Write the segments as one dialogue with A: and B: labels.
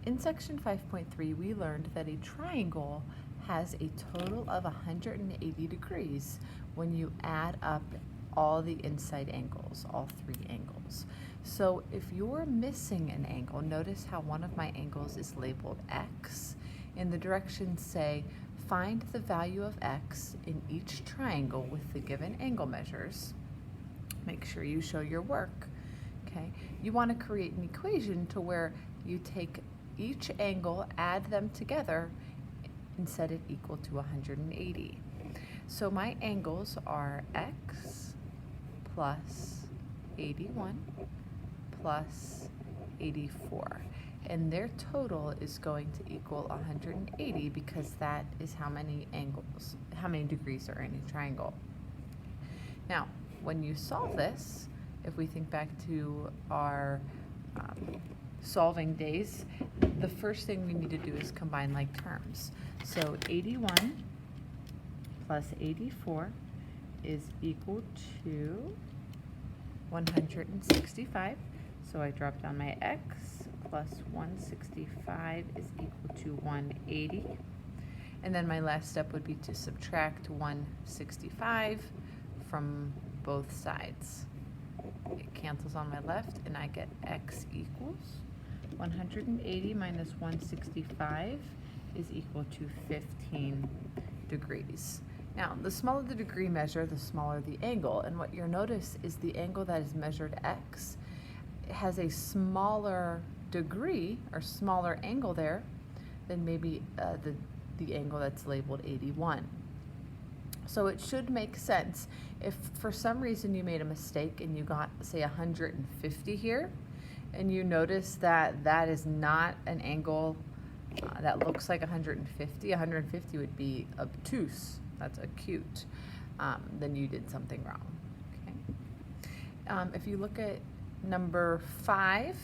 A: In section 5.3, we learned that a triangle has a total of 180 degrees when you add up all the inside angles, all three angles. So if you're missing an angle, notice how one of my angles is labeled X. And the directions say, find the value of X in each triangle with the given angle measures. Make sure you show your work. Okay, you want to create an equation to where you take each angle, add them together, and set it equal to 180. So my angles are X plus 81 plus 84. And their total is going to equal 180 because that is how many angles, how many degrees are in a triangle. Now, when you solve this, if we think back to our solving days, the first thing we need to do is combine like terms. So 81 plus 84 is equal to 165. So I drop down my X plus 165 is equal to 180. And then my last step would be to subtract 165 from both sides. It cancels on my left and I get X equals 180 minus 165 is equal to 15 degrees. Now, the smaller the degree measure, the smaller the angle. And what you'll notice is the angle that is measured X has a smaller degree or smaller angle there than maybe the angle that's labeled 81. So it should make sense. If for some reason you made a mistake and you got, say, 150 here, and you notice that that is not an angle that looks like 150, 150 would be obtuse, that's acute, then you did something wrong. Okay. If you look at number 5,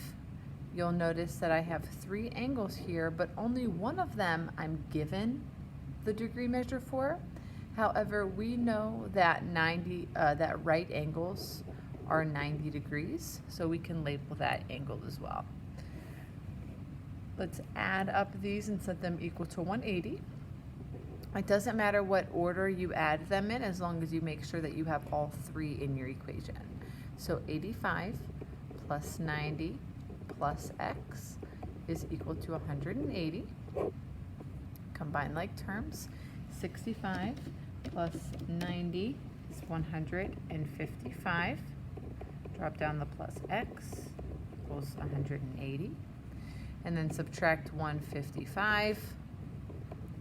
A: you'll notice that I have 3 angles here, but only one of them I'm given the degree measure for. However, we know that that right angles are 90 degrees, so we can label that angle as well. Let's add up these and set them equal to 180. It doesn't matter what order you add them in, as long as you make sure that you have all 3 in your equation. So 85 plus 90 plus X is equal to 180. Combine like terms. 65 plus 90 is 155. Drop down the plus X equals 180. And then subtract 155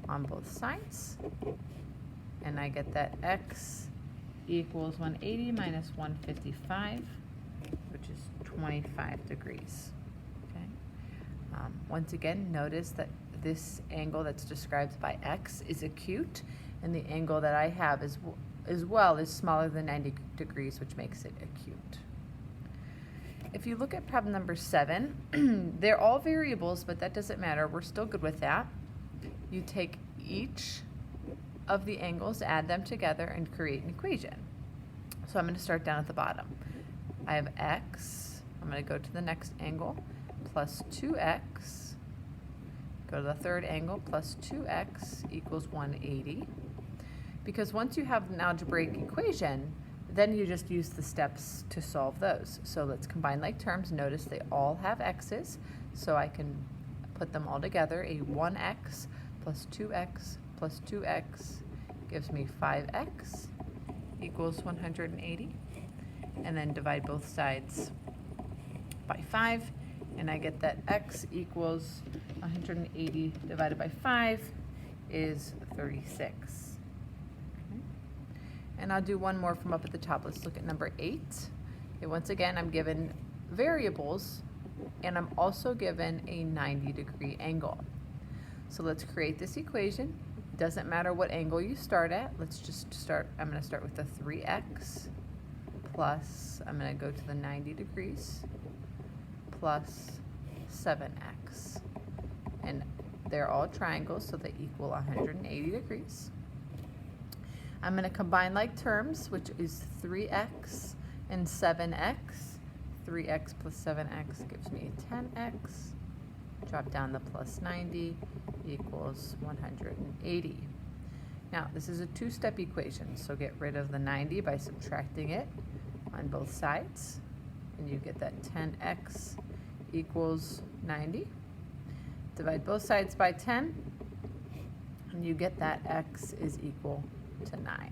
A: on both sides. And I get that X equals 180 minus 155, which is 25 degrees. Okay. Once again, notice that this angle that's described by X is acute, and the angle that I have as well is smaller than 90 degrees, which makes it acute. If you look at problem number 7, they're all variables, but that doesn't matter. We're still good with that. You take each of the angles, add them together, and create an equation. So I'm going to start down at the bottom. I have X. I'm going to go to the next angle, plus 2X. Go to the third angle, plus 2X equals 180. Because once you have an algebraic equation, then you just use the steps to solve those. So let's combine like terms. Notice they all have X's, so I can put them all together. A 1X plus 2X plus 2X gives me 5X equals 180. And then divide both sides by 5, and I get that X equals 180 divided by 5 is 36. And I'll do one more from up at the top. Let's look at number 8. Okay, once again, I'm given variables, and I'm also given a 90-degree angle. So let's create this equation. It doesn't matter what angle you start at. Let's just start. I'm going to start with the 3X plus, I'm going to go to the 90 degrees, plus 7X. And they're all triangles, so they equal 180 degrees. I'm going to combine like terms, which is 3X and 7X. 3X plus 7X gives me 10X, which drop down the plus 90 equals 180. Now, this is a two-step equation, so get rid of the 90 by subtracting it on both sides, and you get that 10x equals 90. Divide both sides by 10, and you get that x is equal to 9.